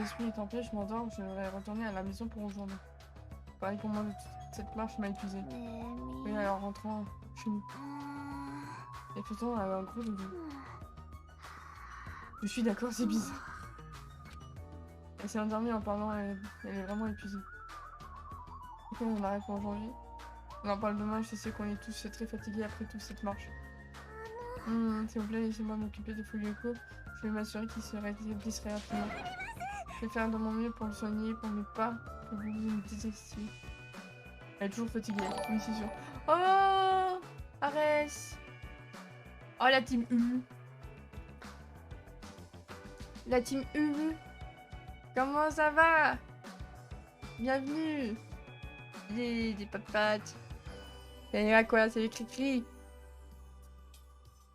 esprit est en paix, je m'endors, je vais retourner à la maison pour aujourd'hui. Pareil pour moi, toute cette marche m'a épuisée. Oui, alors rentrant chez nous. Et pourtant, elle avait un gros doudou. Je suis d'accord, c'est bizarre. Elle s'est endormie en parlant, elle est vraiment épuisée. Ok, on arrête pour aujourd'hui. On en parle demain, je sais qu'on est tous très fatigués après toute cette marche. S'il vous plaît, laissez-moi m'occuper des Fulioko. Je vais m'assurer qu'il se rétablisserait rapidement. Je vais faire de mon mieux pour le soigner, pour ne pas que vous me détestiez. Elle est toujours fatiguée, oui c'est sûr. Oh Arès. Oh la team U. La team U. Comment ça va? Bienvenue. Des papates. Salut à quoi? Salut Cricri.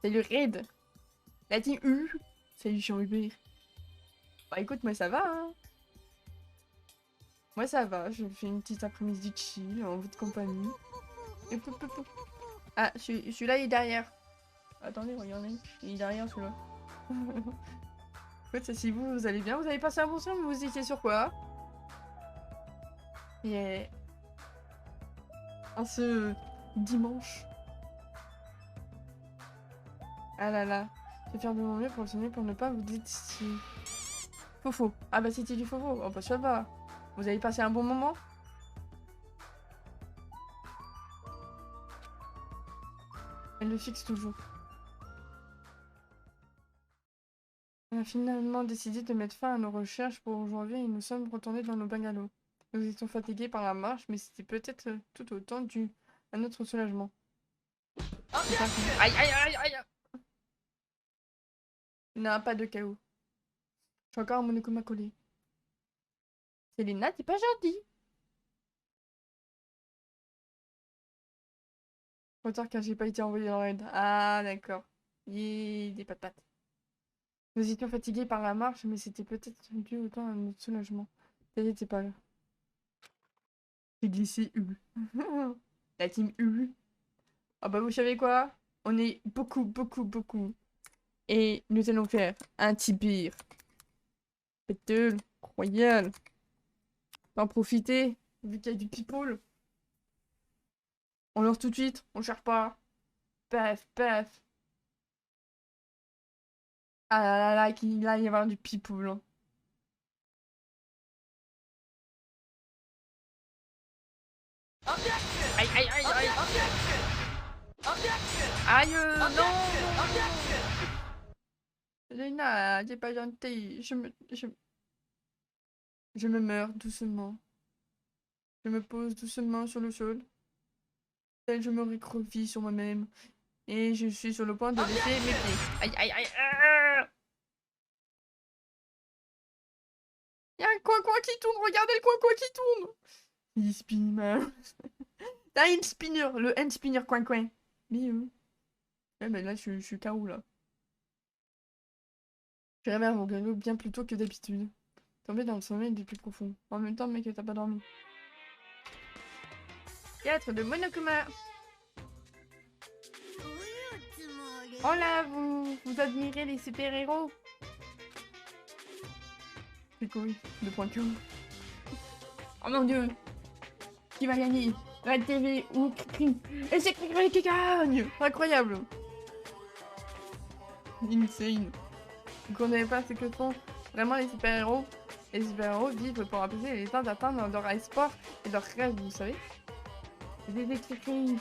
Salut Red. La team U. Salut Jean-Hubert. Bah écoute, moi ça va hein. Moi ça va, je fais une petite après-midi chill en votre compagnie. Et ah, celui-là il est derrière. Attendez, regardez. Il est derrière celui-là. Écoute, si vous allez bien, vous avez passé un bon soir, mais vous étiez sur quoi? Yeah. En ce dimanche. Ah là là. Je vais faire de mon mieux pour le soigner pour ne pas vous détester. Fofo. Ah bah c'était du fofo. Oh bah ça va. Vous avez passé un bon moment? Elle le fixe toujours. On a finalement décidé de mettre fin à nos recherches pour aujourd'hui et nous sommes retournés dans nos bungalows. Nous étions fatigués par la marche, mais c'était peut-être tout autant dû à notre soulagement. Aïe aïe aïe aïe! Non, pas de chaos. Je suis encore à mon Monokuma collé. Célina, t'es pas gentil. Retard car j'ai pas été envoyé dans l'aide. Ah d'accord. Des patates. Nous étions fatigués par la marche, mais c'était peut-être dû autant à notre soulagement. T'es pas là. J'ai glissé U. La team U. Ah bah vous savez quoi? On est beaucoup. Et nous allons faire un tibir. Battle royal. En profiter, vu qu'il y a du people. On lance tout de suite, on cherche pas. Paf. Ah là, qu'il va y avoir du people. Hein. Aïe. Aïe, non. Lena, t'es pas gentille. Je me meurs doucement. Je me pose doucement sur le sol. Tel je me recroqueville sur moi-même. Et je suis sur le point de laisser mes pieds. Aïe. Il y a un coin qui tourne. Regardez le coin qui tourne. Il spin. T'as un spinner. Le hand spinner coin. Mais mais là, je suis KO là. Je réveille mon galop bien plus tôt que d'habitude. Tombé dans le sommeil du plus profond. En même temps, mec, t'as pas dormi. Théâtre de Monokuma. Oh là, vous admirez les super-héros? C'est cool, de point que. Oh mon dieu! Qui va gagner? Red TV ou Cricri? Et c'est Cricri qui gagne! Incroyable! Insane. Vous connaissez pas ce que font vraiment les super-héros? Les super-héros vivent pour apaiser les temps d'atteindre leur espoir et leurs rêves, vous savez? C'est Cricri.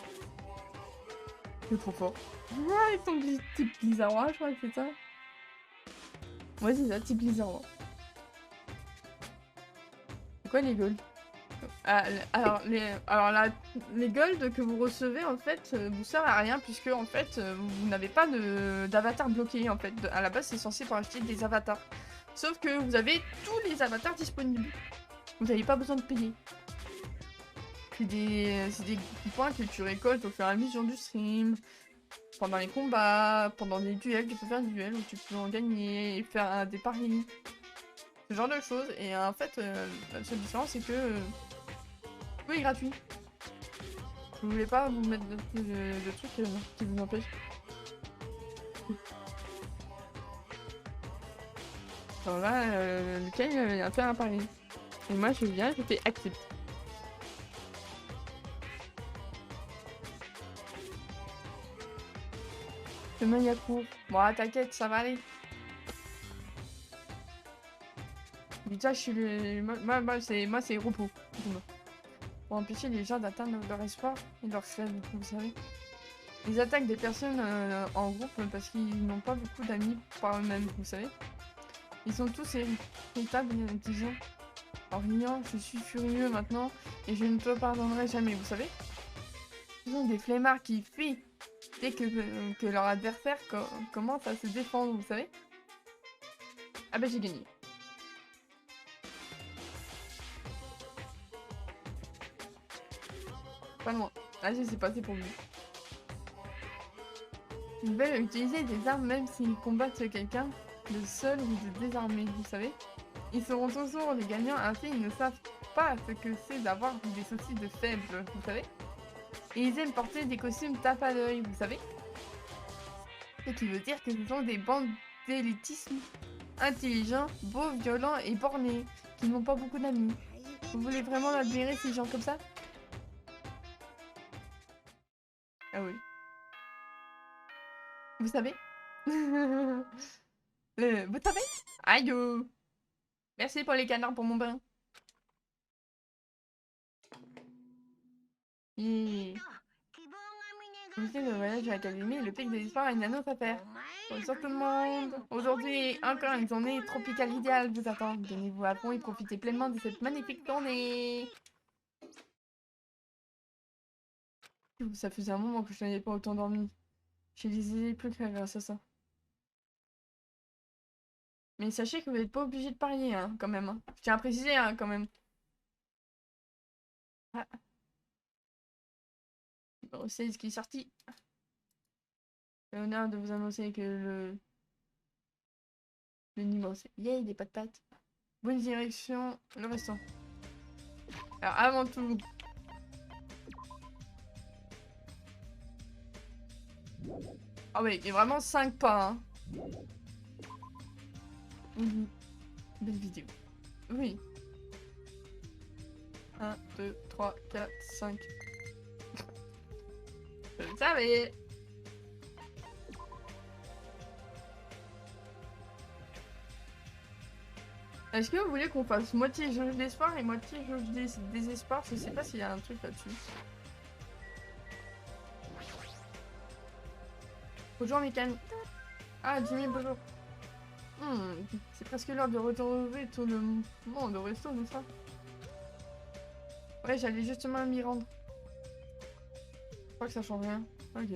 C'est trop fort. Ah, ils sont type Blizzard, je crois que c'est ça. Ouais, c'est ça, type Blizzard. C'est quoi les golds? Alors les golds que vous recevez en fait vous servent à rien puisque en fait vous n'avez pas d'avatar bloqué en fait. À la base c'est censé pour acheter des avatars. Sauf que vous avez tous les avatars disponibles. Vous n'avez pas besoin de payer. C'est des points que tu récoltes au fur et à mesure du stream. Pendant les combats, pendant les duels, tu peux faire des duels où tu peux en gagner et faire des paris. Ce genre de choses. Et en fait, la seule différence, c'est que tout est gratuit. Vous voulez pas vous mettre de trucs qui vous empêchent. Alors là, lequel est un peu un pari. Et moi, je viens, je fais accepte. Demain, il y a cours. Bon, t'inquiète, ça va aller. Déjà, je suis le... Moi, c'est repos. Pour empêcher les gens d'atteindre leur espoir et leur rêve, vous savez. Ils attaquent des personnes en groupe parce qu'ils n'ont pas beaucoup d'amis par eux-mêmes, vous savez. Ils sont tous irritables et intelligents. En riant, je suis furieux maintenant et je ne te pardonnerai jamais, vous savez. Ils sont des flemmards qui fuient dès que leur adversaire commence à se défendre, vous savez. Ah bah j'ai gagné. Pas loin. Ah, c'est passé pour lui. Ils veulent utiliser des armes même s'ils combattent quelqu'un de seul ou de désarmé, vous savez. Ils seront toujours les gagnants, ainsi ils ne savent pas ce que c'est d'avoir des soucis de faibles, vous savez. Et ils aiment porter des costumes tape à l'œil, vous savez. Ce qui veut dire que ce sont des bandes d'élitisme intelligents, beaux, violents et bornés, qui n'ont pas beaucoup d'amis. Vous voulez vraiment admirer ces gens comme ça? Ah oui. Vous savez? Vous savez? Aïe! Merci pour les canards pour mon bain. Yeah. Visiter le voyage à l'académie et le pic des espoirs a une annonce à faire. Bonjour tout le monde! Aujourd'hui, encore une journée tropicale idéale vous attend. Donnez-vous à fond et profitez pleinement de cette magnifique journée. Ça faisait un moment que je n'avais pas autant dormi. J'ai des idées plus claires grâce à ça. Mais sachez que vous n'êtes pas obligé de parier, hein, quand même. Hein. Je tiens à préciser, hein, quand même. Ah. Numéro 16 qui est sorti. J'ai l'honneur de vous annoncer que le numéro 16. Yay, des pattes. Bonne direction, le restant. Alors, avant tout... Ah ouais, il y a vraiment 5 pas, hein. Belle vidéo. Oui. 1, 2, 3, 4, 5. Je le savais. Est-ce que vous voulez qu'on fasse moitié jauge d'espoir et moitié jauge désespoir? Je sais pas s'il y a un truc là-dessus. Bonjour Mécane. Ah, Jimmy, bonjour. C'est presque l'heure de retrouver tout le monde au resto, n'est-ce pas? Ouais, j'allais justement m'y rendre. Je crois que ça change rien. Ok.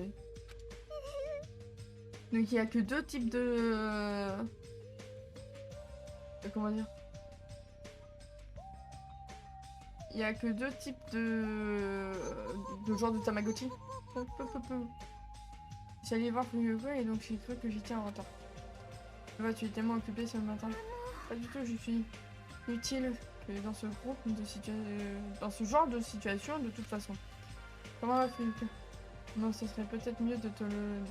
Donc il y a que deux types de comment dire? Il y a que deux types de genre de Tamagotchi. J'allais voir Fuyoko et donc j'ai cru que j'étais en retard. Tu es tellement occupé ce matin. Pas du tout, je suis utile que dans ce groupe dans ce genre de situation de toute façon. Comment va Fuyoko? Non, ce serait peut-être mieux de te le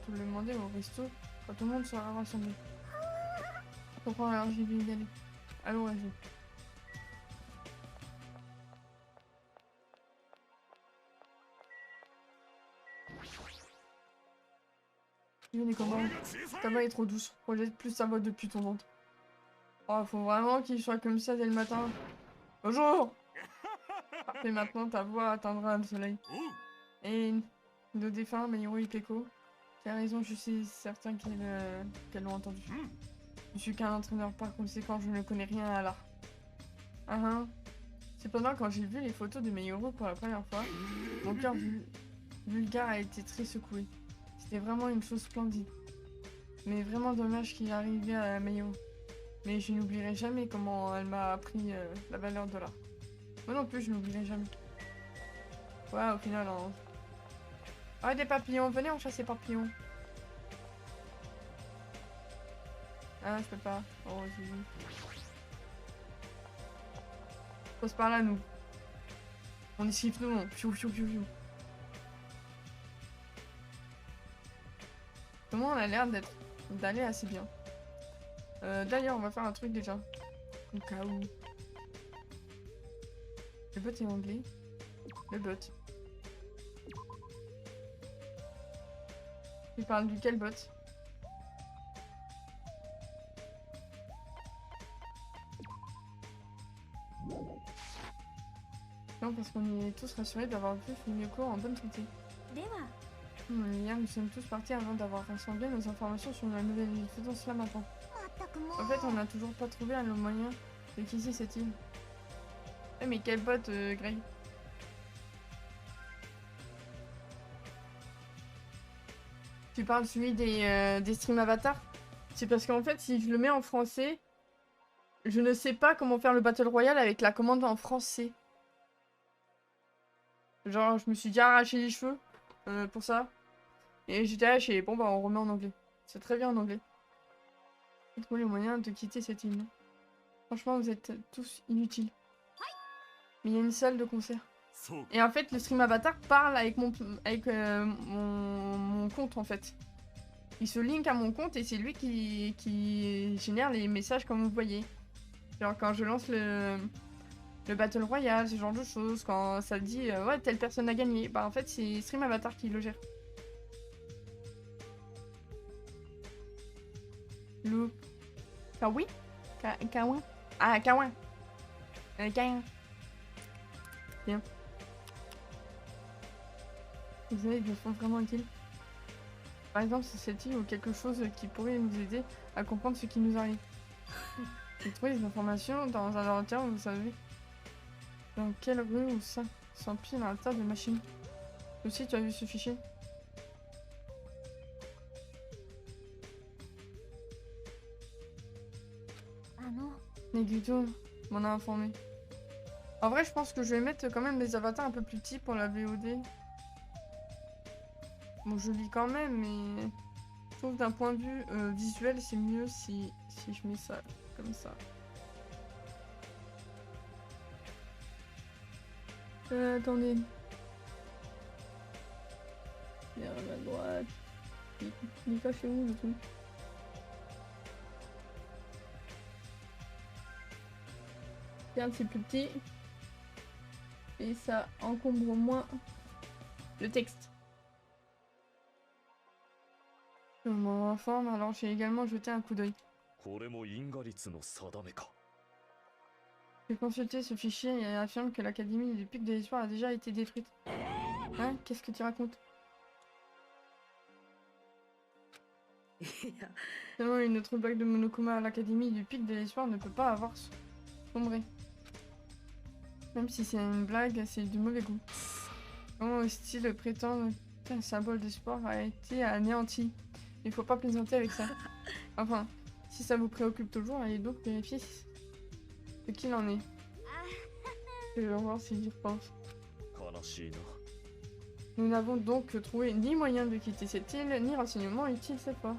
demander au resto quand tout le monde sera rassemblé. Je comprends, alors j'ai envie d'y aller. Allons, vas-y. Les combats. Ta voix est trop douce. Projette plus sa voix depuis ton ventre. Oh, faut vraiment qu'il soit comme ça dès le matin. Bonjour! Parfait, maintenant ta voix atteindra le soleil. Et nos défunts, Mayuro et Peko. Tu as raison, je suis certain qu'elles l'ont entendu. Je suis qu'un entraîneur, par conséquent, je ne connais rien à l'art. Cependant, quand j'ai vu les photos de Mayuro pour la première fois, mon cœur vulgaire a été très secoué. C'était vraiment une chose splendide. Mais vraiment dommage qu'il arrivait à Mayuro. Mais je n'oublierai jamais comment elle m'a appris la valeur de l'art. Moi non plus, je n'oublierai jamais. Ouais, au final, hein. Ah, des papillons, venez on chasse les papillons. Ah, je peux pas. Oh, j'ai vu. Passe par là, nous. On esquive nous, on. Fiou, fiou, fiou, fiou. Comment on a l'air d'aller assez bien. D'ailleurs, on va faire un truc déjà. Au cas où. Le bot est anglais. Le bot. Il parle duquel bot? Non, parce qu'on est tous rassurés d'avoir vu Fumiko en bonne santé. Hier, nous sommes tous partis avant d'avoir rassemblé nos informations sur la nouvelle île. Faisons cela maintenant. En fait, on n'a toujours pas trouvé le moyen de quitter cette île. Eh, mais quel bot, Greg? Tu parles celui des stream avatars? C'est parce qu'en fait, si je le mets en français, je ne sais pas comment faire le Battle Royale avec la commande en français. Genre, je me suis déjà arraché les cheveux pour ça. Et j'étais là, j'ai bon, bah, on remet en anglais. C'est très bien en anglais. Trouver le moyen de quitter cette île. Franchement, vous êtes tous inutiles. Mais il y a une salle de concert. Et en fait, le stream avatar parle avec mon compte, en fait. Il se link à mon compte et c'est lui qui génère les messages comme vous voyez. Genre quand je lance le Battle Royale, ce genre de choses, quand ça dit ouais, telle personne a gagné, bah en fait c'est Stream Avatar qui le gère. Le Kawi Kawa. Ah, Kawa. Kawa. Bien. Vous savez, ils me font vraiment utile. Par exemple, c'est cette île ou quelque chose qui pourrait nous aider à comprendre ce qui nous arrive. J'ai trouvé des informations dans un ordinateur, vous savez. Dans quelle rue ou ça s'empile un tas de machines. Aussi, tu as vu ce fichier? Ah non. Neguito m'en a informé. En vrai, je pense que je vais mettre quand même les avatars un peu plus petits pour la VOD. Bon, je lis quand même, mais je trouve d'un point de vue visuel, c'est mieux si je mets ça comme ça. Attendez. Vers la droite. Il est pas chez où, le truc? Regarde, c'est plus petit. Et ça encombre moins le texte. Je m'en informe, alors j'ai également jeté un coup d'œil. J'ai consulté ce fichier et affirme que l'Académie du Pic de l'Histoire a déjà été détruite. Hein? Qu'est-ce que tu racontes? Seulement une autre blague de Monokuma à l'Académie du Pic de l'Histoire ne peut pas avoir sombré. Même si c'est une blague, c'est du mauvais goût. Comment ose-t-il prétendre qu'un symbole de sport a été anéanti? Il faut pas plaisanter avec ça. Enfin, si ça vous préoccupe toujours, allez donc vérifier ce qu'il en est. Je vais voir si j'y repense. Nous n'avons donc trouvé ni moyen de quitter cette île, ni renseignement utile cette fois.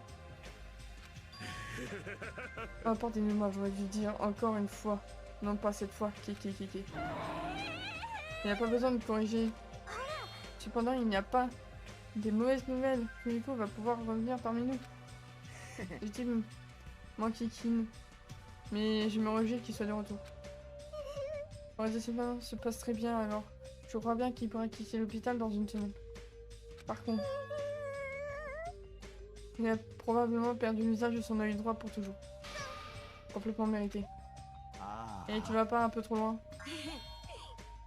Oh, pardonnez-moi, j'aurais dû dire encore une fois. Non, pas cette fois. Kiki. Il n'y a pas besoin de corriger. Cependant, il n'y a pas des mauvaises nouvelles. Fumiko va pouvoir revenir parmi nous. Je dis moi Kikine. Mais je me réjouis qu'il soit de retour. Les événements se passe très bien alors. Je crois bien qu'il pourra quitter l'hôpital dans une semaine. Par contre, il a probablement perdu l'usage de son œil droit pour toujours. Complètement mérité. Et tu vas pas un peu trop loin?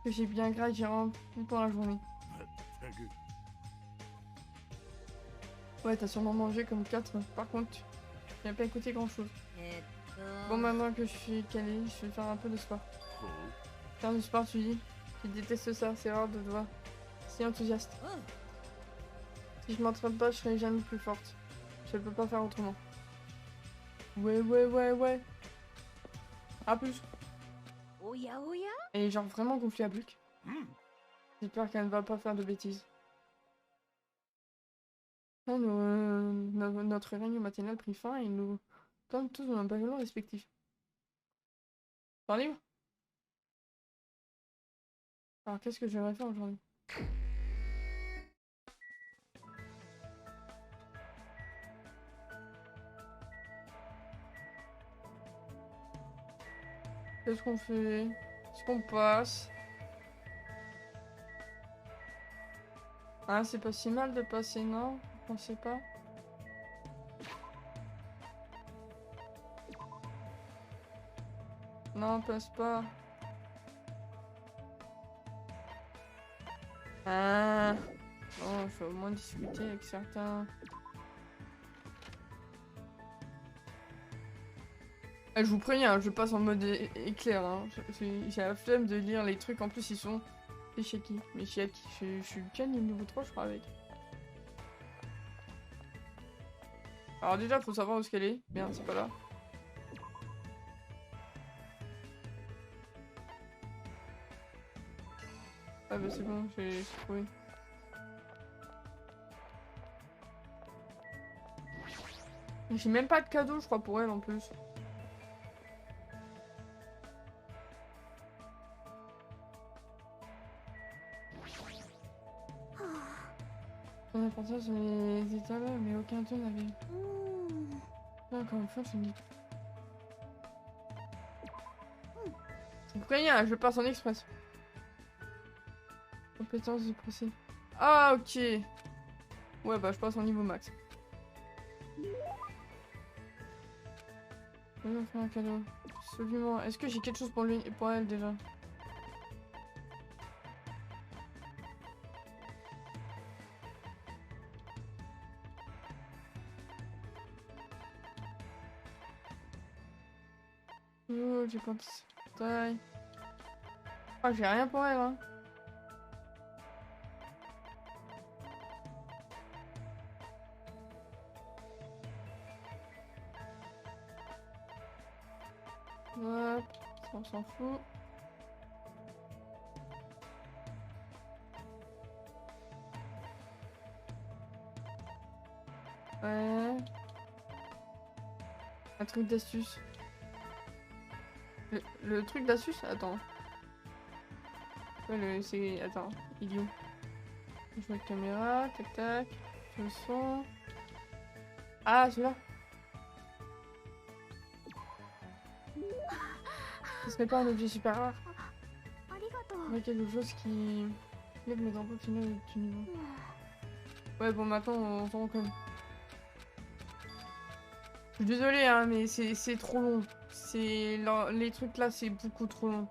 Que j'ai bien grave, j'ai rempli pour la journée. Ouais, t'as sûrement mangé comme 4. Par contre, tu n'as pas écouté grand chose. Bon, maintenant que je suis calé, je vais faire un peu de sport. Faire du sport, tu dis? Je déteste ça, c'est rare de te voir si enthousiaste. Si je m'entraîne pas, je serai jamais plus forte. Je peux pas faire autrement. Ouais. A plus. Elle est genre vraiment gonflée à bloc. J'espère qu'elle ne va pas faire de bêtises. Là, notre réunion matinale prit fin et nous sommes tous dans un pavillon respectif. T'en libre? Alors qu'est-ce que j'aimerais faire aujourd'hui? Qu'est-ce qu'on fait? Est-ce qu'on passe? Ah, c'est pas si mal de passer, non? Vous pensez pas? Non, passe pas. Ah. Oh, il faut au moins discuter avec certains. Ah, je vous préviens, je passe en mode éclair. Hein. J'ai la flemme de lire les trucs. En plus, ils sont. C'est shaky. Mais shaky, je suis bien niveau 3, je crois, avec. Alors, déjà, faut savoir où est-ce qu'elle est. Merde, c'est pas là. Ah, bah, c'est bon, j'ai trouvé. J'ai même pas de cadeau, je crois, pour elle en plus. On a pensé sur les étals, mais aucun d'eux n'avait. Encore une fois, je me dis. Je vous préviens, je passe en express. Compétence du procès. Ah, ok. Ouais, bah, je passe en niveau max. Je vais faire un cadeau. Absolument. Est-ce que j'ai quelque chose pour lui, pour elle déjà? Oh, j'ai pas de taille. Ah, j'ai rien pour elle, hein. Hop, ça, on s'en fout. Ouais. Un truc d'astuce. Le truc d'astuce? Attends. Ouais, c'est... Attends, il est où? Je vois la caméra, tac tac. Le son. Ah, celui-là. Ce serait pas un objet super rare. Ouais, quelque chose qui lève le drapeau final du niveau. Ouais, bon, maintenant, on s'en rend compte. Je suis désolée, hein, mais c'est trop long. Les trucs là, c'est beaucoup trop long.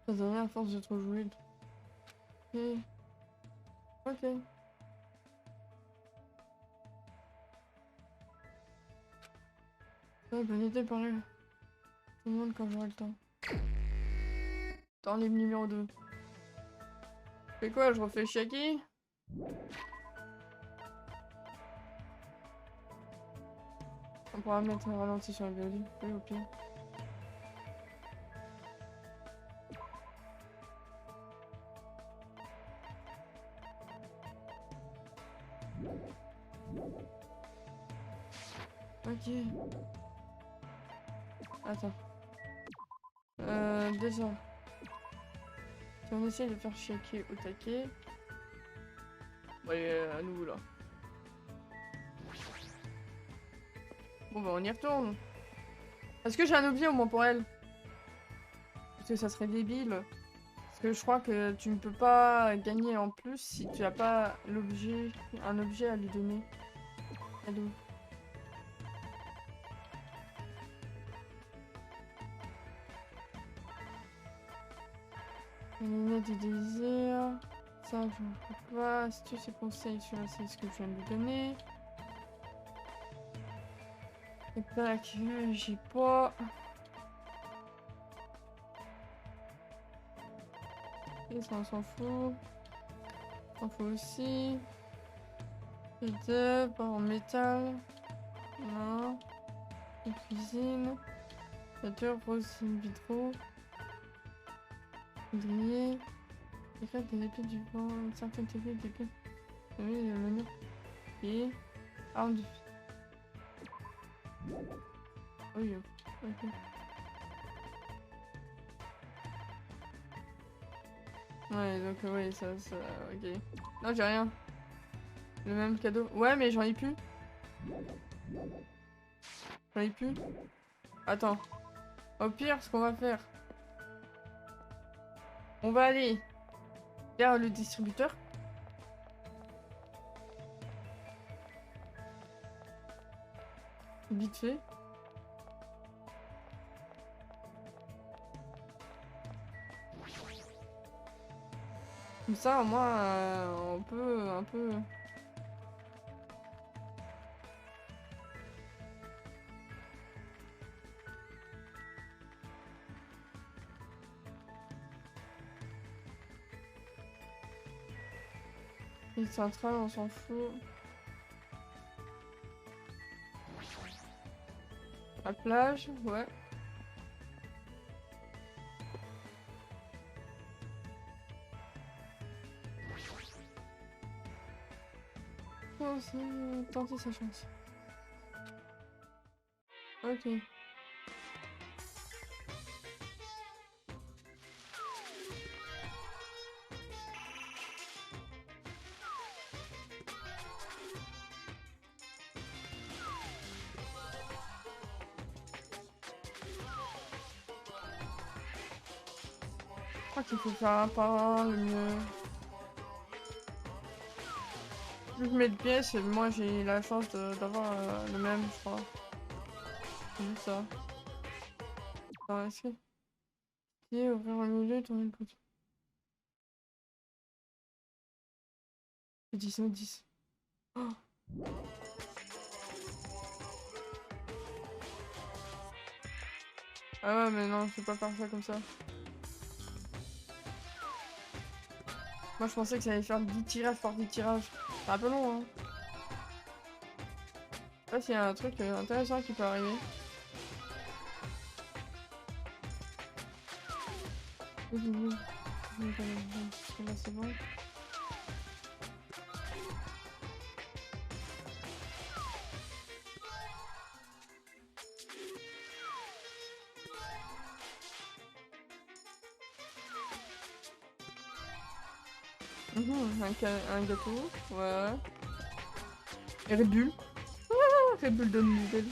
Ça donne rien à force de trop jouer. Ok. Ok. Ouais, bonne idée, pareil. Tout le monde quand j'aurai le temps. Dans les numéro 2. Je fais quoi? Je refais Shaki? On pourra mettre un ralenti sur la VOD. Oui, au pire. Ok. Attends. Déjà. Si on essaye de faire Shaki au taquet. Ouais, à nouveau là. Bon bah on y retourne. Est-ce que j'ai un objet au moins pour elle? Parce que ça serait débile. Parce que je crois que tu ne peux pas gagner en plus si tu n'as pas l'objet, un objet à lui donner. Allô. Lunettes du désir. Ça, je ne peux pas. Si tu sais conseils sur c'est ce que je viens de lui donner. Et tac, j'ai pas. Et ça, on s'en fout. On s'en fout aussi. Et deux, barres en métal. Non. Une cuisine. Voiture, rose, vitraux. Poudrier. Éclate des épées du vent. Une certaine technique d'épée. Oui, le menu. Et. Arme du. Oui, ok. Ouais, donc oui, ça, ok. Non, j'ai rien. Le même cadeau. Ouais, mais j'en ai plus. J'en ai plus. Attends. Au pire, ce qu'on va faire, on va aller vers le distributeur. Vite fait. Comme ça, au moins, on peut un peu... Île centrale, on s'en fout. La plage, ouais. Faut aussi tenter sa chance. Ok. Je crois qu'il faut faire un par un, le mieux. Plus je mets de pièces, et moi j'ai la chance d'avoir le même, je crois. C'est juste ça. Attends, est-ce que... Et ouvrir au milieu, tourner le bouton. C'est 10. Oh. Ah ouais, mais non, je peux pas faire ça comme ça. Moi je pensais que ça allait faire 10 tirages par 10 tirages. C'est un peu long, hein. Je sais pas s'il y a un truc intéressant qui peut arriver. Là, c'est bon. Un gâteau, ouais. Et Red Bull. Ah, Red Bull donne une nouvelle.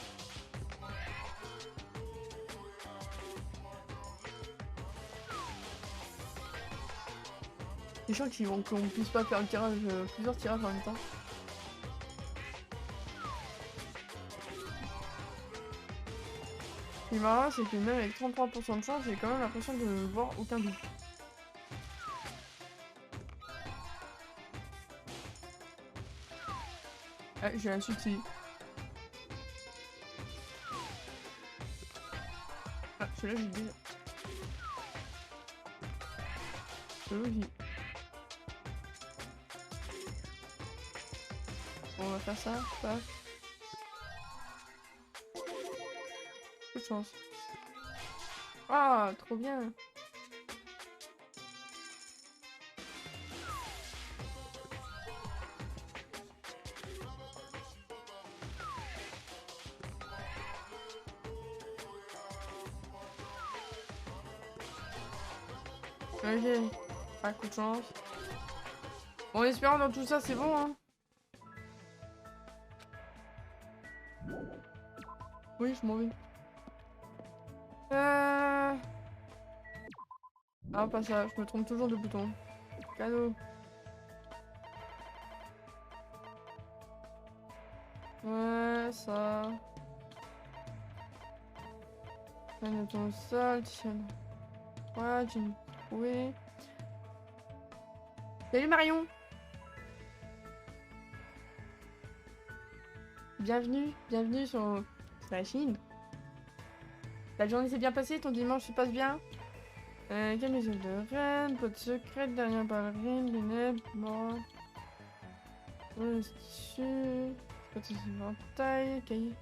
C'est chiant qu'on puisse pas faire le tirage, plusieurs tirages en même temps. Ce qui est marrant, c'est que même avec 33% de chance, j'ai quand même l'impression de ne voir aucun but. Ah, j'ai un succès. Ah, celui-là, j'ai déjà. Celui-là, on va faire ça, paf. Peu de chance. Ah, trop bien. Ok. Ah, coup de chance. Bon, en espérant dans tout ça, c'est bon, hein. Oui, je m'en vais. Ah, pas ça, je me trompe toujours de bouton. Cadeau. Ouais, ça. Un ton sol, tiens. Ouais, tu me trouvé. Salut Marion. Bienvenue sur la Chine. La journée s'est bien passée, ton dimanche se passe bien. Quelle maison de reine, pot de secrète, dernière ballerine, lunettes, bon. Tissu, petit éventail, cahier.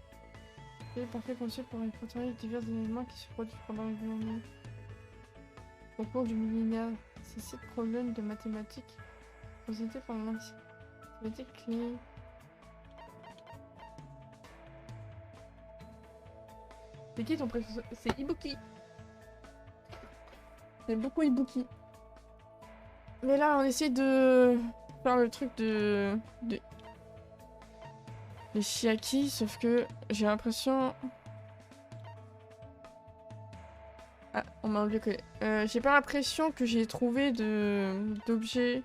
C'est parfait conçu pour répertorier les divers événements qui se produisent pendant une journée. Au cours du millénaire, ces 7 problèmes de mathématiques présentés par mathématiques clés. C'est qui ton préféré? C'est Ibuki. J'aime beaucoup Ibuki. Mais là, on essaie de faire le truc de Chiaki, sauf que j'ai l'impression... Ah, on m'a bloqué. J'ai pas l'impression que j'ai trouvé d'objets.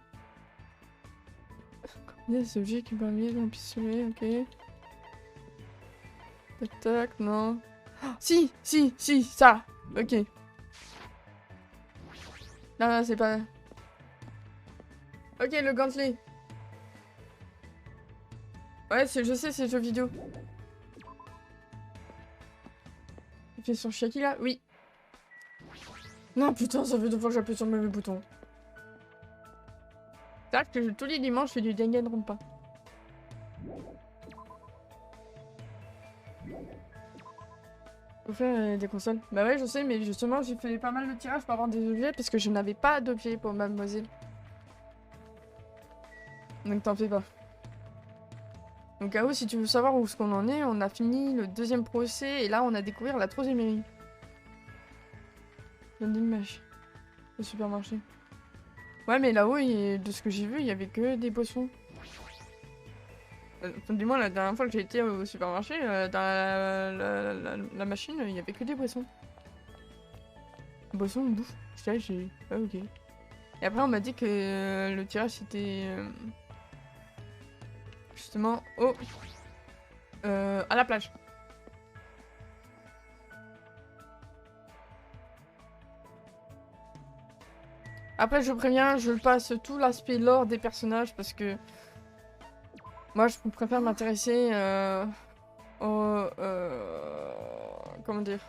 Il y a des objets qui me permettent d'un pistolet, ok. Tac tac, non. Oh, si, ça. Ok. Non, c'est pas... Ok, le gantelet. Ouais, je sais, c'est le jeu vidéo. Il fait sur Chiaki là? Oui. Non, putain, ça fait 2 fois que j'appuie sur le même bouton. C'est vrai que tous les dimanches, je fais du Danganronpa. Faut faire des consoles. Bah ouais, je sais, mais justement, j'ai fait pas mal de tirages pour avoir des objets parce que je n'avais pas d'objets pour Mademoiselle. Donc t'en fais pas. Donc Ao, si tu veux savoir où ce qu'on en est, on a fini le 2e procès et là on a découvert la 3e mairie. Donne l'image. Le supermarché. Ouais, mais là-haut, de ce que j'ai vu, il y avait que des boissons. Enfin, du moins, la dernière fois que j'ai été au supermarché, dans la machine, il y avait que des boissons. Boissons, on bouffe. J'étais là, j'ai... Ah, ok. Et après, on m'a dit que le tirage, c'était... justement, à la plage. Après, je préviens, je passe tout l'aspect lore des personnages parce que... Moi, je préfère m'intéresser au... comment dire?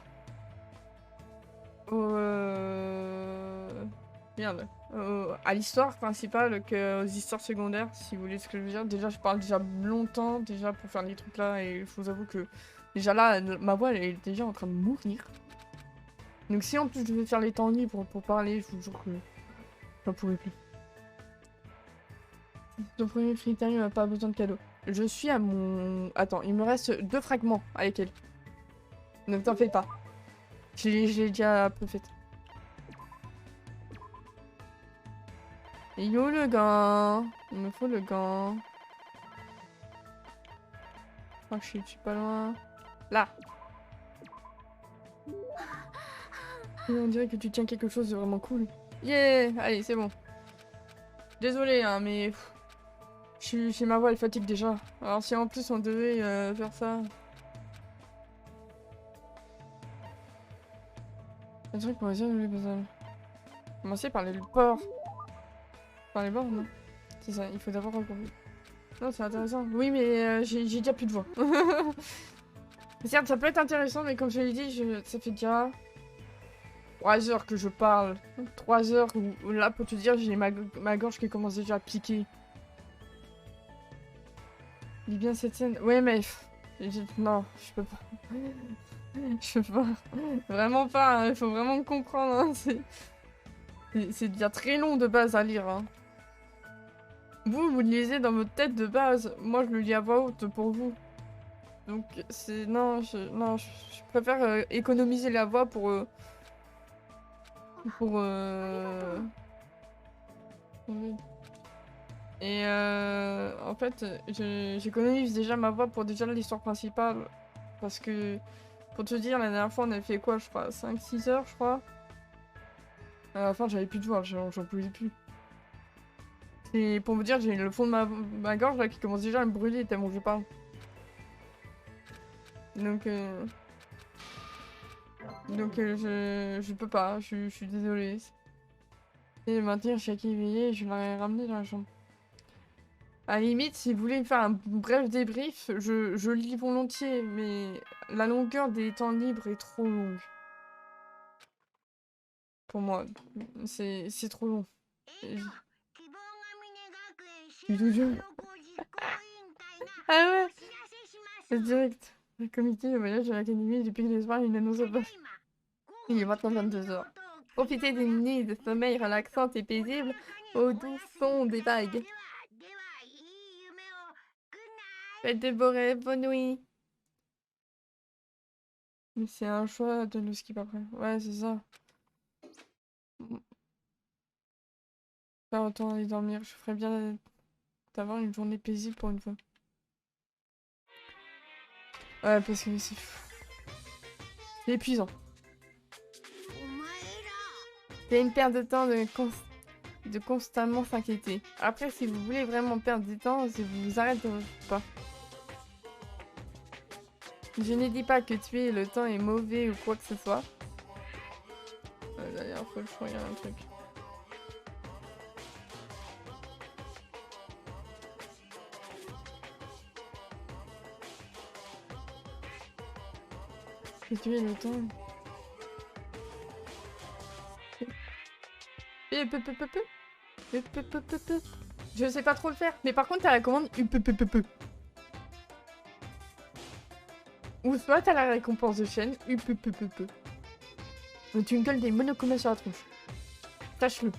Au... merde. À l'histoire principale qu'aux histoires secondaires, si vous voulez ce que je veux dire. Déjà, je parle déjà longtemps, déjà, pour faire des trucs là, et je vous avoue que... Déjà là, ma voix, elle est déjà en train de mourir. Donc si en plus je devais faire les temps libres pour parler, je vous jure que j'en pourrais plus. Ton premier critère, il n'a pas besoin de cadeau. Je suis à mon... Attends, il me reste 2 fragments avec elle. Ne t'en fais pas. J'ai déjà un peu fait. Et yo le gant. Il me faut le gant. Oh, je suis pas loin. Là. Et on dirait que tu tiens quelque chose de vraiment cool. Yeah. Allez, c'est bon. Désolé, hein, mais... Chez ma voix, elle fatigue déjà. Alors si en plus on devait faire ça... Un truc pour réussir le puzzle. Commencer par les ports. Par les bords, non? C'est ça, il faut d'abord recourir. Non, c'est intéressant. Oui, mais j'ai déjà plus de voix. Certes, ça peut être intéressant, mais comme je l'ai dit, ça fait déjà 3 heures que je parle. 3 heures où là, pour te dire, j'ai ma gorge qui commence déjà à piquer. Lis bien cette scène. Ouais, mais... Non, je peux pas. Je peux pas. Vraiment pas, hein. Il faut vraiment me comprendre. Hein. C'est déjà très long de base à lire. Hein. Vous le lisez dans votre tête de base. Moi, je le lis à voix haute pour vous. Donc, c'est... Non, je préfère économiser la voix pour... Oui. Et en fait, j'économise déjà ma voix pour déjà l'histoire principale. Parce que, pour te dire, la dernière fois, on a fait quoi, je crois 5-6 heures, je crois. À la fin, j'avais plus de voix, j'en pouvais plus. Et pour vous dire, j'ai le fond de ma gorge là qui commence déjà à me brûler tellement je parle. Donc, je peux pas, je suis désolée. Et maintenant, je suis éveillée, je l'aurais ramené dans la chambre. À la limite, si vous voulez me faire un bref débrief, je lis volontiers, mais la longueur des temps libres est trop longue. Pour moi, c'est trop long. Je suis tout jeune. Ah ouais, c'est direct. Le comité de voyage de l'académie du Pic des Soirs, une annonce au poste. Il est maintenant 22 heures. Profitez d'une nuit de sommeil relaxante et paisible au doux son des vagues. Faites de beaux rêves, bonne nuit. Mais c'est un choix de le skip après. Ouais, c'est ça. Pas autant aller dormir. Je ferais bien d'avoir une journée paisible pour une fois. Ouais, parce que c'est épuisant. C'est une perte de temps de constamment s'inquiéter. Après, si vous voulez vraiment perdre du temps, si vous vous arrêtez pas. Je ne dis pas que tuer le temps est mauvais ou quoi que ce soit. D'ailleurs, faut que je regarde un truc. Tuer le temps. Je sais pas trop le faire, mais par contre t'as la commande ou soit t'as la récompense de chaîne ou tu me gueules des monocomas sur la tronche. Tâche-le.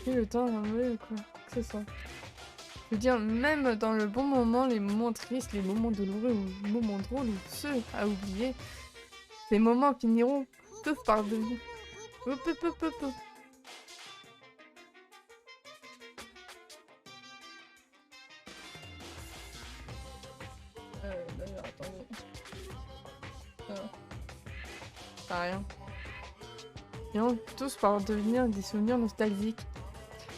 Et le temps, ouais, quoi que ce soit. Je veux dire, même dans le bon moment, les moments tristes, les moments douloureux ou les moments drôles ou ceux à oublier, ces moments finiront tous par devenir. D'ailleurs, attendez. Rien. Finiront tous par devenir des souvenirs nostalgiques.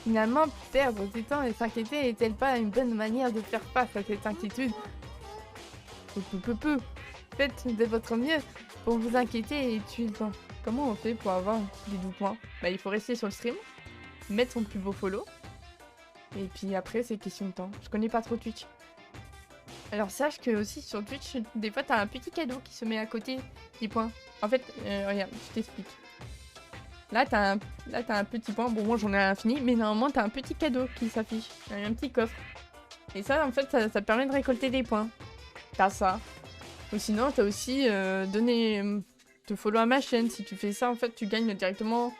Finalement, perdre du temps et s'inquiéter est-elle pas une bonne manière de faire face à cette inquiétude? Faites de votre mieux pour vous inquiéter et tuer le temps. Comment on fait pour avoir des doux points? Bah, il faut rester sur le stream, mettre son plus beau follow, et puis après, c'est question de temps. Je connais pas trop Twitch. Alors, sache que aussi sur Twitch, des fois, t'as un petit cadeau qui se met à côté des points. En fait, regarde, je t'explique. Là, t'as un petit point. Bon, moi, j'en ai à l'infini, mais normalement, t'as un petit cadeau qui s'affiche. Un petit coffre. Et ça, en fait, ça te permet de récolter des points. T'as ça. Ou sinon, t'as aussi te follow à ma chaîne. Si tu fais ça, en fait, tu gagnes directement.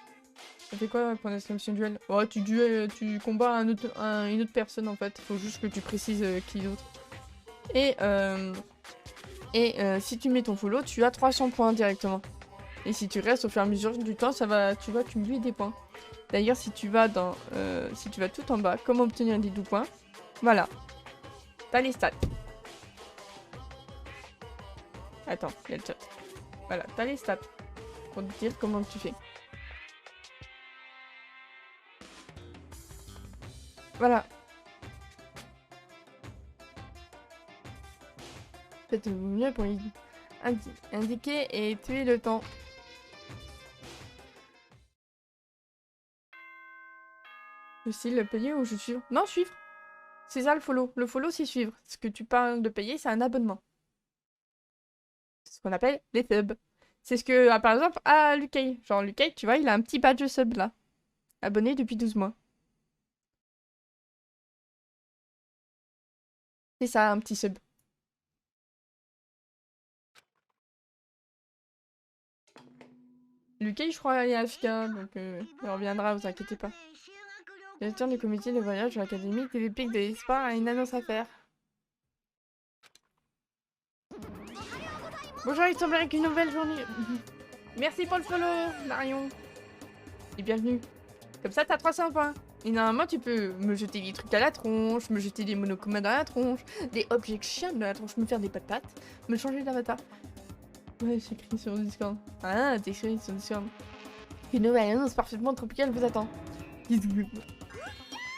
Ça fait quoi pour l'exclamation duel? Oh, tu combats une autre personne, en fait. Faut juste que tu précises qui d'autre. Et si tu mets ton follow, tu as 300 points directement. Et si tu restes au fur et à mesure du temps, tu vas cumuler des points. D'ailleurs, si tu vas tout en bas, comment obtenir des doux points, voilà. T'as les stats. Attends, il y a le chat. Voilà, t'as les stats. Pour te dire comment tu fais. Voilà. Faites mieux pour indiquer et tuer le temps. Le style payer ou je suivre? Non, suivre. C'est ça le follow. Le follow, c'est suivre. Ce que tu parles de payer, c'est un abonnement. C'est ce qu'on appelle les subs. C'est ce que, par exemple, à Lucay. Genre, Lucay, tu vois, il a un petit badge sub là. Abonné depuis 12 mois. C'est ça, un petit sub. Lucay, je crois, il est AFK, donc il reviendra, vous inquiétez pas. Directeur du comité de voyage de l'académie TVP de l'espoir a une annonce à faire. Bonjour, il semblerait qu'une nouvelle journée... Merci pour le follow, Marion. Et bienvenue. Comme ça, t'as 300 points. Et normalement, tu peux me jeter des trucs à la tronche, me jeter des monocomas dans la tronche, des objections dans la tronche, me faire des patates, me changer d'avatar. Ouais, j'ai écrit sur Discord. Ah, t'es écrit sur Discord. Une nouvelle annonce parfaitement tropicale vous attend.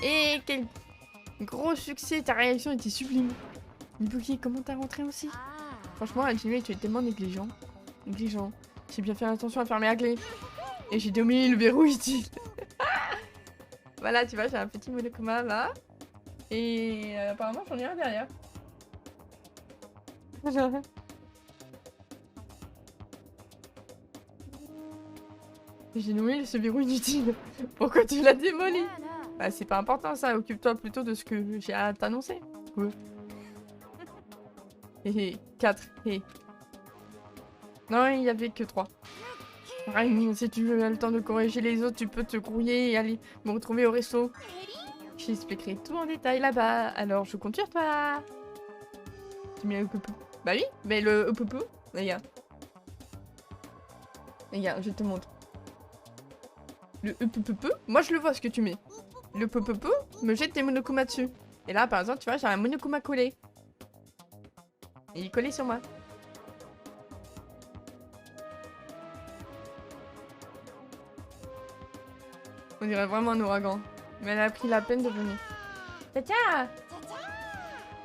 Et quel gros succès, ta réaction était sublime. Ibuki, comment t'as rentré aussi? Franchement, Hajime, tu es tellement négligent. Négligent. J'ai bien fait attention à fermer la clé. Et j'ai dominé le verrou utile. Voilà, tu vois, j'ai un petit monokuma là. Et apparemment, j'en ai un derrière. J'ai nommé ce verrou inutile. Pourquoi tu l'as démoli? Bah, c'est pas important ça. Occupe-toi plutôt de ce que j'ai à t'annoncer. Ouais. Hé 4. Hé. Non, il y avait que 3. Raimi, si tu as le temps de corriger les autres, tu peux te grouiller et aller me retrouver au resto. J'expliquerai tout en détail là-bas. Alors, je compte sur toi. Tu mets le poupou. Bah oui, mais le poupou, regarde. Regarde, je te montre. Le peu, moi je le vois ce que tu mets. Le peu me jette des Monokuma dessus. Et là, par exemple, tu vois, j'ai un Monokuma collé. Et il est collé sur moi. On dirait vraiment un ouragan. Mais elle a pris la peine de venir. Tata!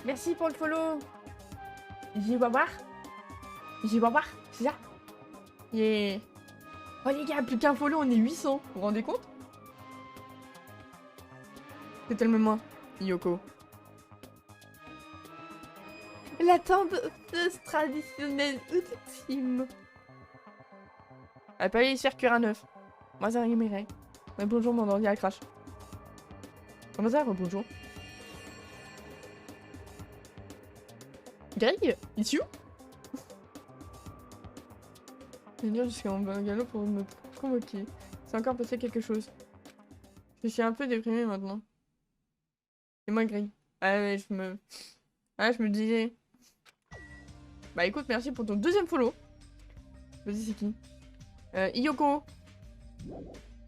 Merci pour le follow. J'y vais voir. J'y vais voir, c'est ça? Yeah. Oh les gars, plus qu'un follow, on est 800. Vous vous rendez compte? C'est tellement moins. Yoko. La tendeuse traditionnelle ultime. Elle peut aller se faire cuire à neuf. Moi, ça rimerait. Mais bonjour, mon ordi a crash. Comment ça, bonjour? Greg? It's you? Je vais dire jusqu'à mon galop pour me provoquer. C'est encore passé quelque chose. Je suis un peu déprimée maintenant. Et moi, Greg. Ah ouais, je me disais... Bah écoute, merci pour ton deuxième follow. Vas-y, c'est qui? Iyoko.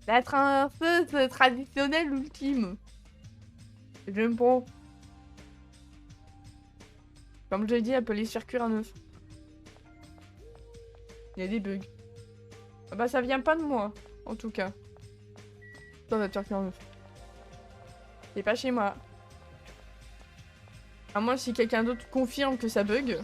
La trinceuse traditionnelle ultime. J'aime pas. Comme je l'ai dit, elle peut les faire cuire un œuf. Il y a des bugs. Ah bah ça vient pas de moi, en tout cas. Toi, va te faire cuire un œuf. C'est pas chez moi. À moins si quelqu'un d'autre confirme que ça bug.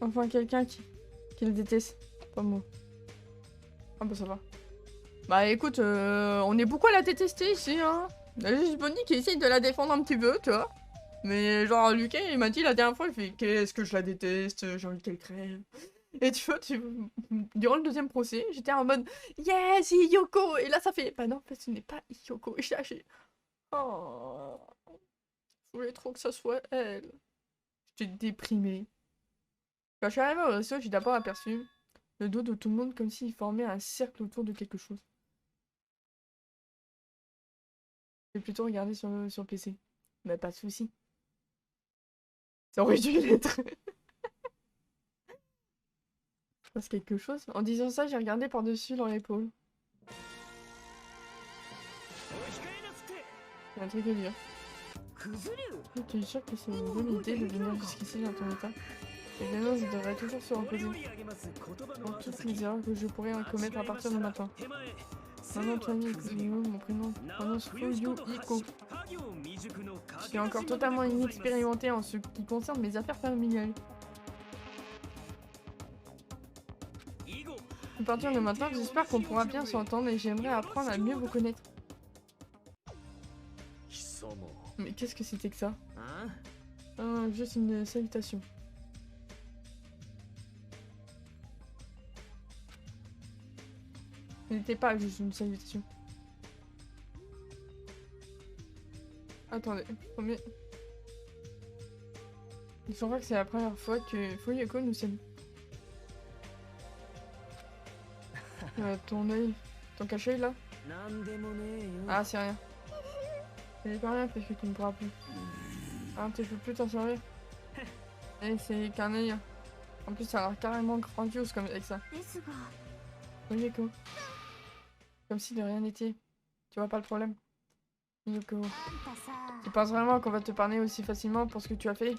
Enfin, quelqu'un qui le déteste. Pas moi. Ah bah ça va. Bah écoute, on est beaucoup à la détester ici, hein. Il y a juste Bonnie qui essaye de la défendre un petit peu, tu vois. Mais genre, Lucas, il m'a dit la dernière fois, il fait qu'est-ce que je la déteste, j'ai envie qu'elle crève. Et tu vois, durant le deuxième procès, j'étais en mode yes, Yoko. Et là, ça fait bah non, en fait, ce n'est pas Yoko. Et j'ai oh, je voulais trop que ça soit elle. J'étais déprimée. Quand je suis arrivée au resto, j'ai d'abord aperçu le dos de tout le monde comme s'il formait un cercle autour de quelque chose. J'ai plutôt regardé sur le PC. Mais pas de soucis. Ça aurait dû l'être. Je passe quelque chose. En disant ça, j'ai regardé par-dessus dans l'épaule. Il y a un truc à dire. Tu es sûr que c'est une bonne idée de venir jusqu'ici dans ton état? Évidemment, je devrais toujours se reposer. Pour toutes les erreurs que je pourrais en commettre à partir de maintenant. Maman, Tony, mon prénom prononce Fuyu Iko. Je suis encore totalement inexpérimentée en ce qui concerne mes affaires familiales. À partir de maintenant, j'espère qu'on pourra bien s'entendre et j'aimerais apprendre à mieux vous connaître. Mais qu'est-ce que c'était que ça? Ah, juste une salutation. Ce n'était pas juste une salutation. Attendez, combien... Il semble que c'est la première fois que Fuyako nous salue. Ton œil, ton cache-œil là? Ah, c'est rien. C'est pas rien parce que tu ne pourras plus. Ah, tu peux plus t'en servir. Et c'est qu'un œil. En plus, ça a l'air carrément grandiose comme avec ça. Yoko. Comme si de rien n'était. Tu vois pas le problème? Yoko. Tu penses vraiment qu'on va te pardonner aussi facilement pour ce que tu as fait?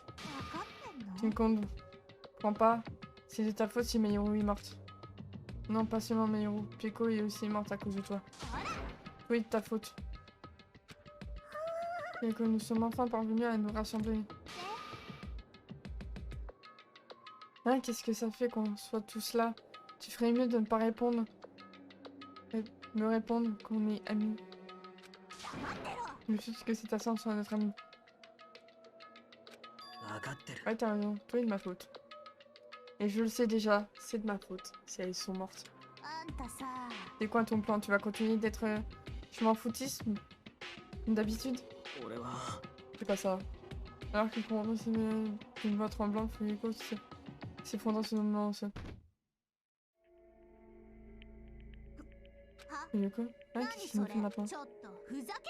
Tu ne comprends pas. C'est de ta faute si Mayuru est morte. Non, pas seulement Mayuru. Pieko est aussi morte à cause de toi. Oui, de ta faute. Yoko, nous sommes enfin parvenus à nous rassembler. Hein, qu'est-ce que ça fait qu'on soit tous là? Tu ferais mieux de ne pas répondre. Et me répondre qu'on est amis. Le fait que c'est ta sœur soit notre amie. Ouais, t'as raison. Toi, c'est de ma faute. Et je le sais déjà, c'est de ma faute si elles sont mortes. C'est quoi ton plan? Tu vas continuer d'être... Je m'en foutiste d'habitude? C'est pas ça. Alors qu'il comprend une voix tremblante, Fuyuko s'effondre sur le moment au sol. Yoko, hein, qu'est-ce qu'il nous fait maintenant?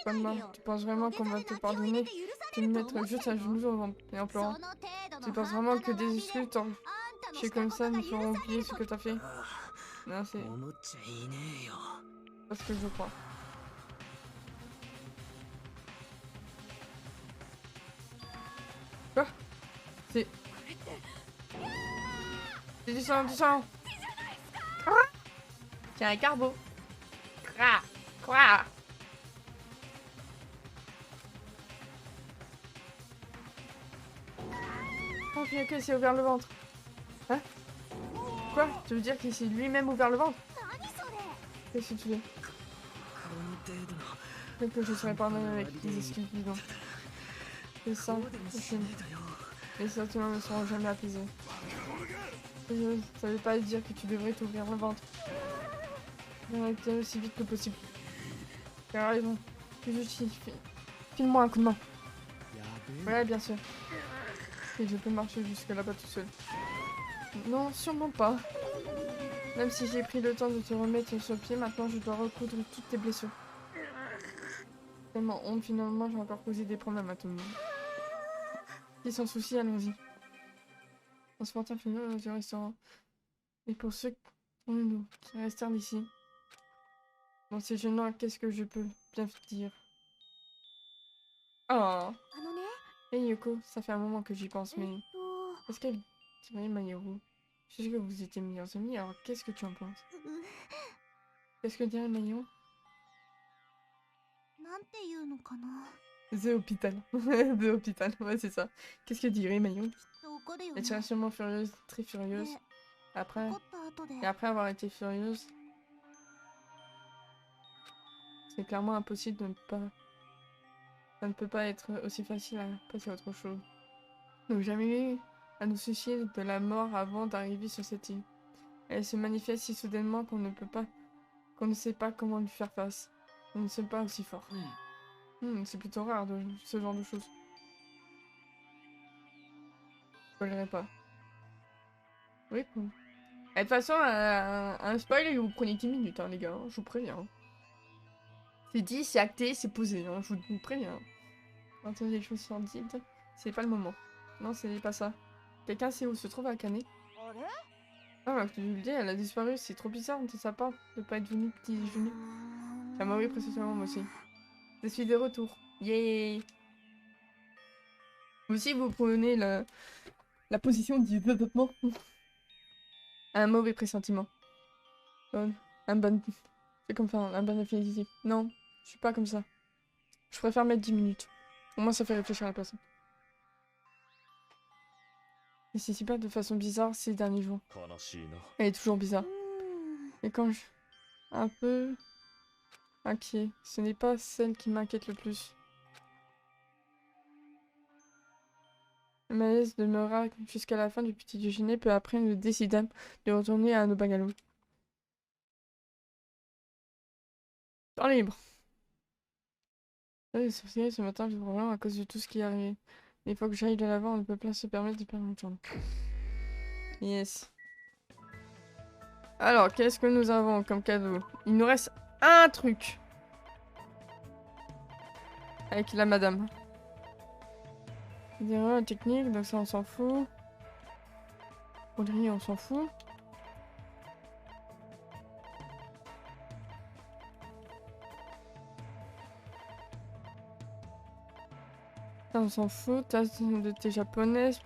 Comment? Tu penses vraiment qu'on va te pardonner de me mettre juste à genoux et en pleurant? Tu penses vraiment que des excuses torchées comme ça nous feront oublier ce que t'as fait? Non, c'est pas ce que je crois. Quoi? C'est du sang, du sang! Tiens, un carbo! Quoi? Quoi? Ok, ok, c'est ouvert le ventre. Hein? Quoi? Tu veux dire qu'il s'est lui-même ouvert le ventre? Qu'est-ce que tu veux? Peut-être que je serais pardonné avec des excuses bidons. C'est ça, c'est les sentiments ne seront jamais apaisés. Ça veut pas dire que tu devrais t'ouvrir le ventre. Arrêtez aussi vite que possible. Tu as raison. File-moi un coup de main. Ouais, bien sûr. Et je peux marcher jusque là-bas tout seul. Non, sûrement pas. Même si j'ai pris le temps de te remettre sur pied, maintenant je dois recoudre toutes tes blessures. Tellement honte, finalement, j'ai encore causé des problèmes à tout le monde. Et sans souci, allons-y. On se porte finir du restaurant. Et pour ceux qui restèrent ici. Bon, c'est gênant, qu'est-ce que je peux bien dire? Oh! Hey Yoko, ça fait un moment que j'y pense, mais... Est-ce qu'elle dirait Mayoru? Je sais que vous étiez meilleurs amis, alors qu'est-ce que tu en penses? Qu'est-ce que dirait Mayoru? The Hôpital. The Hôpital, ouais, c'est ça. Qu'est-ce que dirait Mayoru? Elle serait sûrement furieuse, très furieuse. Et après avoir été furieuse, c'est clairement impossible de ne pas... Ça ne peut pas être aussi facile à passer à autre chose. Donc jamais eu à nous soucier de la mort avant d'arriver sur cette île. Elle se manifeste si soudainement qu'on ne sait pas comment lui faire face. On ne sait pas aussi fort. C'est plutôt rare ce genre de choses. Je spoilerai pas. Oui, cool. Et de toute façon, un spoil, vous prenez 10 minutes, hein, les gars. Je vous préviens. C'est dit, c'est acté, c'est posé. Hein, je vous préviens. Quand les choses sont dites, c'est pas le moment. Non, c'est pas ça. Quelqu'un sait où se trouve Akane? Ah, tu le dis, elle a disparu. C'est trop bizarre de sa part de pas être venue petit déjeuner. Ça m'a oui, précisément, moi aussi. Je suis de retour. Yay! Vous aussi, vous prenez la position du développement. Un mauvais pressentiment. Un bon... C'est comme ça, un bon affinitif. Non, je suis pas comme ça. Je préfère mettre 10 minutes. Au moins, ça fait réfléchir à la personne. Et c'est super de façon bizarre ces derniers jours. Elle est toujours bizarre. Et quand je... Un peu... inquiet. Ce n'est pas celle qui m'inquiète le plus. Le malaise demeura jusqu'à la fin du petit déjeuner. Peu après, nous décidâmes de retourner à nos bungalows. Temps libre. Ce matin, j'ai problème à cause de tout ce qui est arrivé. Il faut que j'aille de l'avant, on ne peut pas se permettre de perdre mon temps. Yes. Alors, qu'est-ce que nous avons comme cadeau? Il nous reste un truc. Avec la madame. Erreur technique, donc ça on s'en fout. Poudrier, on s'en fout. Ça on s'en fout. Tasse de thé japonaise.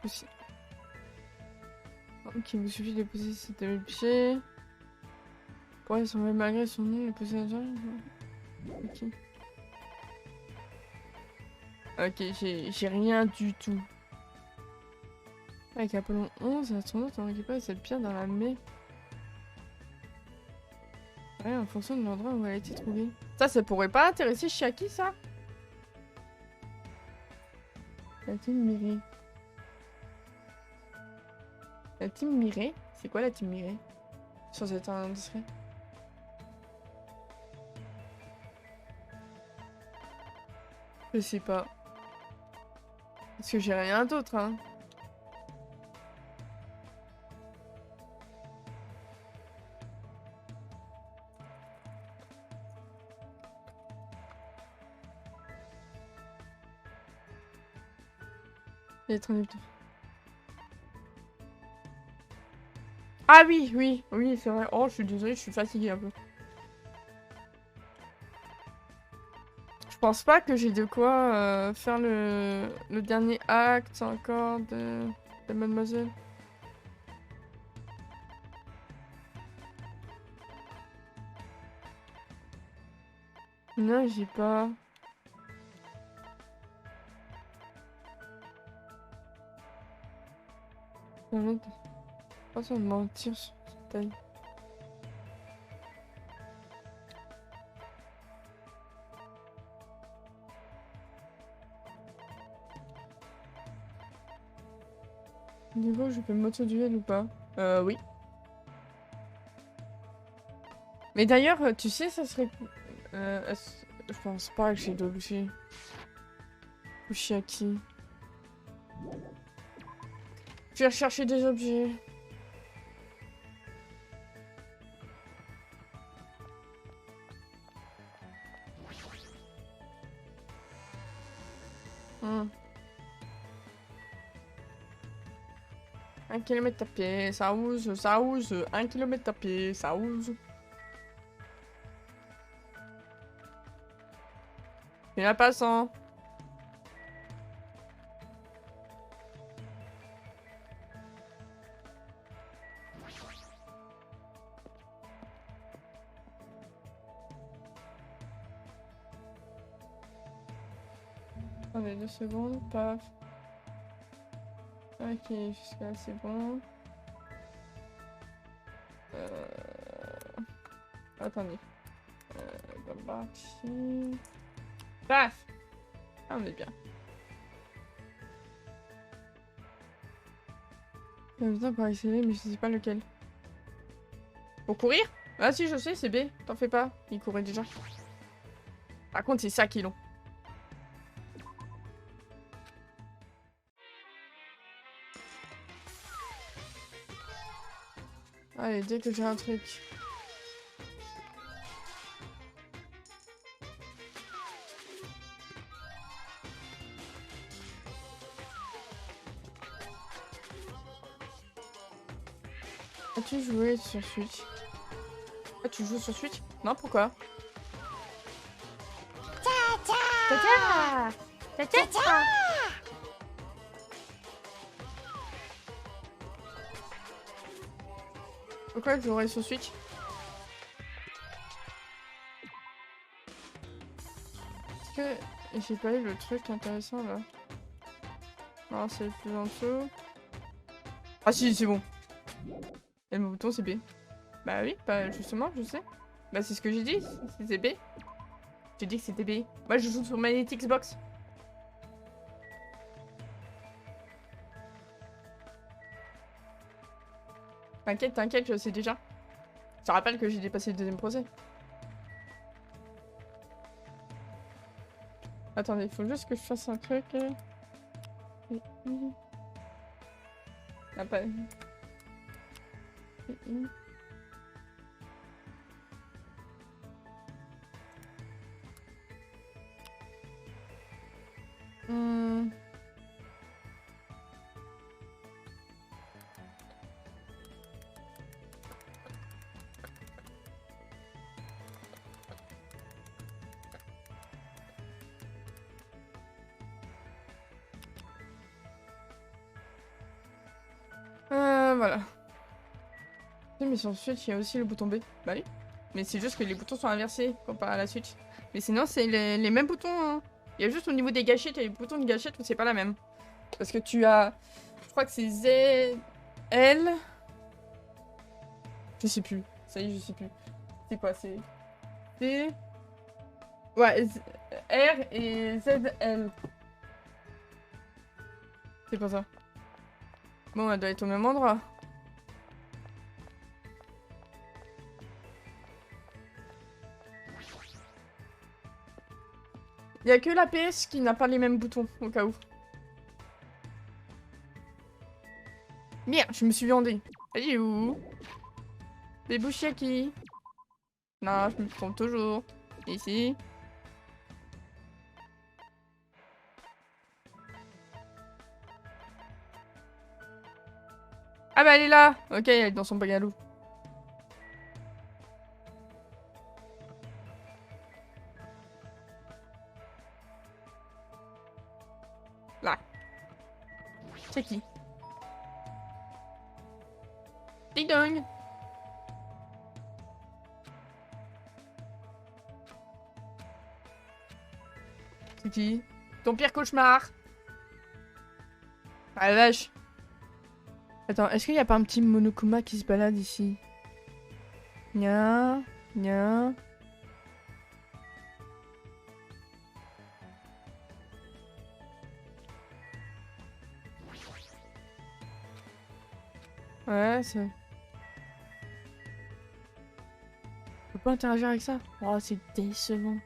Ok, il vous suffit de poser cet objet. Pourrait sembler malgré son nom, le poser à Ok. Ok, j'ai rien du tout. Avec Apollon 11, l'astronaute on récupère cette pierre dans la mer. Ouais, en fonction de l'endroit où elle a été trouvée. Ça pourrait pas intéresser Chiaki, ça? La team Mireille. La team Mireille? C'est quoi la team Mireille? Sans être indiscret. Je sais pas. Parce que j'ai rien d'autre, hein. L'électronique. Ah oui, oui, oui, c'est vrai. Oh, je suis désolée, je suis fatiguée un peu. Je pense pas que j'ai de quoi faire le dernier acte encore de Mademoiselle. Non, j'ai pas. Pas sans mentir sur cette taille. Niveau, je peux m'auto-duel ou pas? Oui. Mais d'ailleurs, tu sais, ça serait... je pense pas que j'ai d'objet. Kushiaki. Je vais rechercher des objets. Hmm. 1 km à pied, ça ose, ça ose. 1 km à pied, ça ose. Il y en a pas 100. Attendez 2 secondes, paf. Ok, jusqu'à là c'est bon. Attendez. Bonne partie. Paf! Ah, on est bien. Il y a besoin par accélérer, mais je sais pas lequel. Pour courir? Ah si, je sais, c'est B. T'en fais pas. Il courait déjà. Par contre, c'est ça qui est long. Allez, dès que j'ai un truc. As-tu joué sur Switch? Ah, tu joues sur Switch? Non, pourquoi? Tcha tcha tcha tcha. Pourquoi je jouerais sur Switch? Est-ce que j'ai pas eu le truc intéressant là? Non, c'est plus en dessous. Ah si, c'est bon. Et le bouton c'est B. Bah oui, bah justement, je sais. Bah c'est ce que j'ai dit, c'était B. J'ai dit que c'était B. Moi je joue sur manette Xbox. T'inquiète, t'inquiète, je sais déjà. Je te rappelle que j'ai dépassé le deuxième procès. Attendez, il faut juste que je fasse un truc. Ah, pas... Hmm. Voilà. Mais sur Switch, il y a aussi le bouton B. Bah oui. Mais c'est juste que les boutons sont inversés comparé à la Switch. Mais sinon, c'est les mêmes boutons. Hein. Il y a juste au niveau des gâchettes, il y a les boutons de gâchettes où c'est pas la même. Parce que tu as... Je crois que c'est Z... L... Je sais plus. Ça y est, je sais plus. C'est quoi? C'est... D... Ouais, R et ZL. C'est pas ça. Bon, elle doit être au même endroit. Il y a que la PS qui n'a pas les mêmes boutons, au cas où. Merde, je me suis viandée. Elle est où? Bébouchiaki. Non, je me trompe toujours. Ici. Ah bah elle est là. Ok, elle est dans son bagalou. Là. C'est qui? Ding dong. C'est qui? Ton pire cauchemar. Ah la vache. Attends, est-ce qu'il y a pas un petit Monokuma qui se balade ici? Nya, nya. Ouais, c'est... Je peux pas interagir avec ça? Oh, c'est décevant.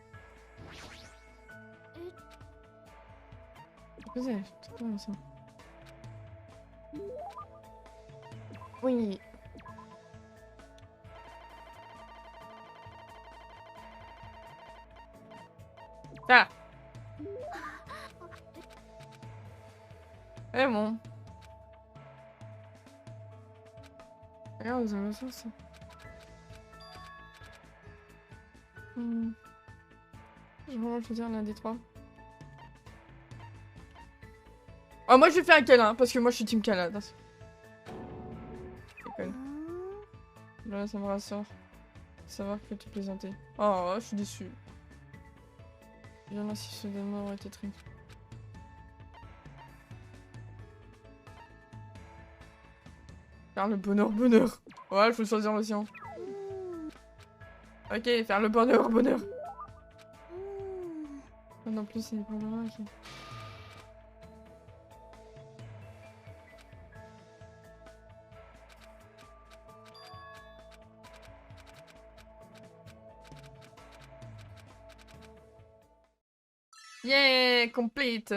C'est quoi ça? Oui. Ah. Eh bon. Regarde, vous avez ça. Je vais vraiment choisir l'un des trois. Oh, moi je vais faire un câlin, parce que moi je suis team câlin. Là, ça me rassure. Savoir que tu plaisantais. Oh, je suis déçue. Bien si ce dénouement aurait été triste. Faire le bonheur. Ouais, je faut choisir le sien. Ok, faire le bonheur. Oh, non plus, c'est pas le ok. Yeah, complete.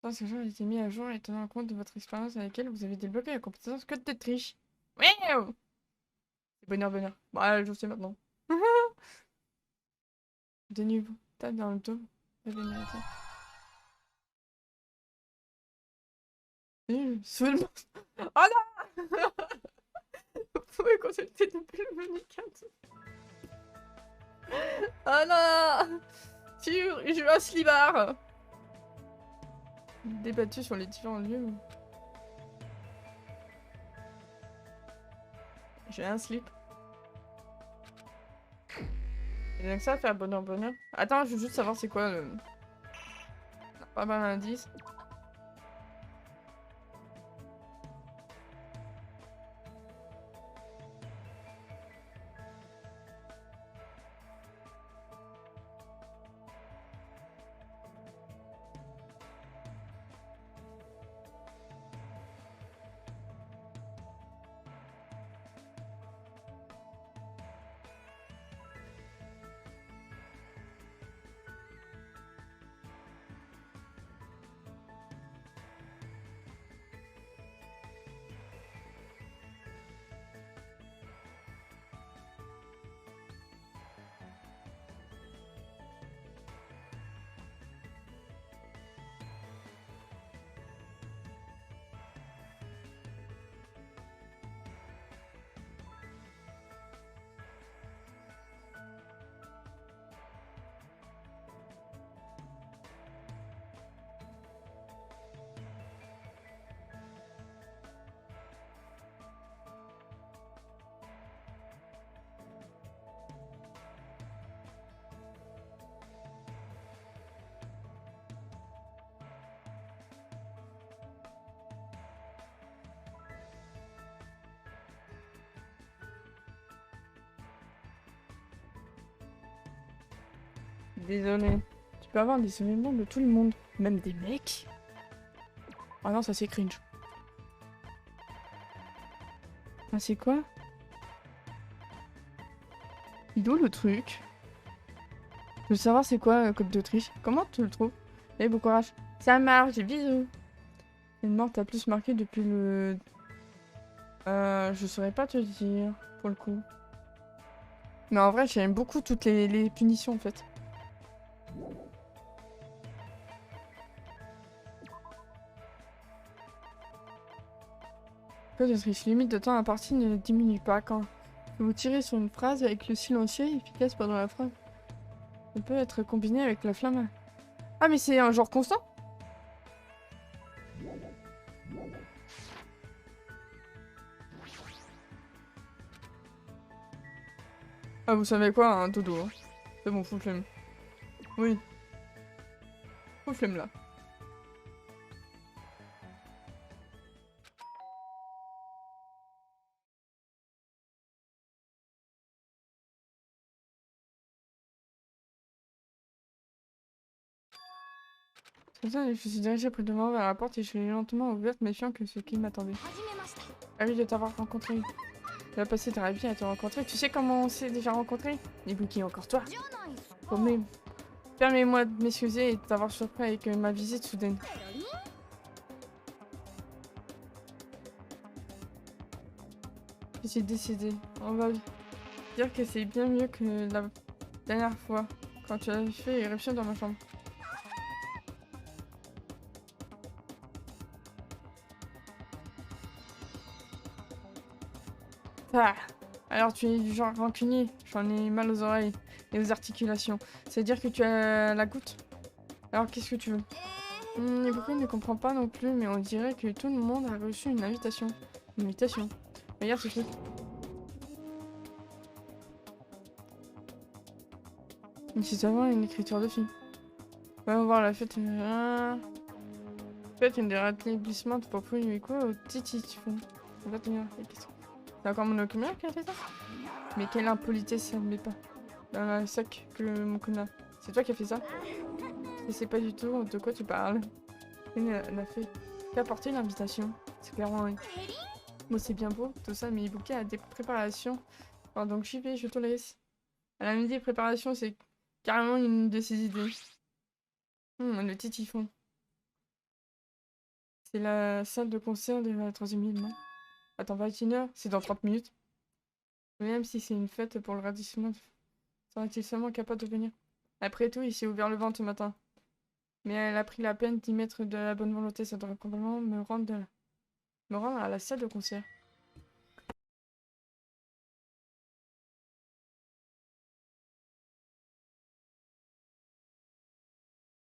Parce que j'ai été mis à jour et tenant compte de votre expérience avec elle, vous avez débloqué la compétence code de triche. Wow. C'est bonheur. Bah, je sais maintenant. De niveau. Tape dans le dos. Seulement. Oh non. Vous pouvez consulter depuis le menu carte. Oh non. J'ai eu un slibard. Débattu sur les différents lieux. J'ai un slip. Il y a que ça à faire bonheur. Attends, je veux juste savoir c'est quoi le... Non, pas mal d'indice. Désolé. Tu peux avoir des souvenirs de tout le monde. Même des mecs. Ah non, ça c'est cringe. Ah c'est quoi? Il est où le truc? Je veux savoir c'est quoi le code d'Autriche. Comment tu le trouves? Eh bon courage. Ça marche, des bisous. Une mort t'a plus marqué depuis le... je saurais pas te dire, pour le coup. Mais en vrai, j'aime beaucoup toutes les punitions en fait. code de triche. Limite de temps imparti ne diminue pas quand vous tirez sur une phrase avec le silencieux efficace pendant la phrase. Ça peut être combiné avec la flamme. Ah mais c'est un genre constant? Ah vous savez quoi, un dodo. Hein. C'est bon, full flemme. Oui. Full flemme là. C'est ça, je me suis dirigée près de moi vers la porte et je l'ai lentement ouverte, méfiant que ce qui m'attendait. Ah oui, de t'avoir rencontré. Tu vas passer ta vie à te rencontrer. Tu sais comment on s'est déjà rencontré? Ibuki, encore toi. Permets-moi de m'excuser et de t'avoir surpris avec ma visite soudaine. Je suis décidée. On va dire que c'est bien mieux que la dernière fois, quand tu as fait éruption dans ma chambre. Ah, alors tu es du genre rancunier. J'en ai mal aux oreilles et aux articulations. C'est-à-dire que tu as la goutte? Alors qu'est-ce que tu veux? Ibuki ne comprend pas non plus, mais on dirait que tout le monde a reçu une invitation. Une invitation. Regarde ce truc. C'est vraiment une écriture de fille. Voyons voir la fête. Faites une des rétablissements pour Fuyuiko au Titi. On va tenir les questions. C'est encore mon Okumiya qui a fait ça? Mais quelle impolitesse, ça ne met pas. Dans la sac que mon connard. C'est toi qui as fait ça? Je sais pas du tout de quoi tu parles. Elle n'a fait qu'apporter l'invitation. C'est clairement oui. Bon, c'est bien beau, tout ça, mais Ibuki a des préparations. Alors, donc j'y vais, je te laisse. À la midi, préparation, c'est carrément une de ses idées. Le titifon. C'est la salle de concert de la 3e île, non? Attends, 21h, c'est dans 30 minutes. Même si c'est une fête pour le radissement, serait-il seulement capable de venir? Après tout, il s'est ouvert le vent ce matin. Mais elle a pris la peine d'y mettre de la bonne volonté, ça doit probablement me rendre à la salle de concert.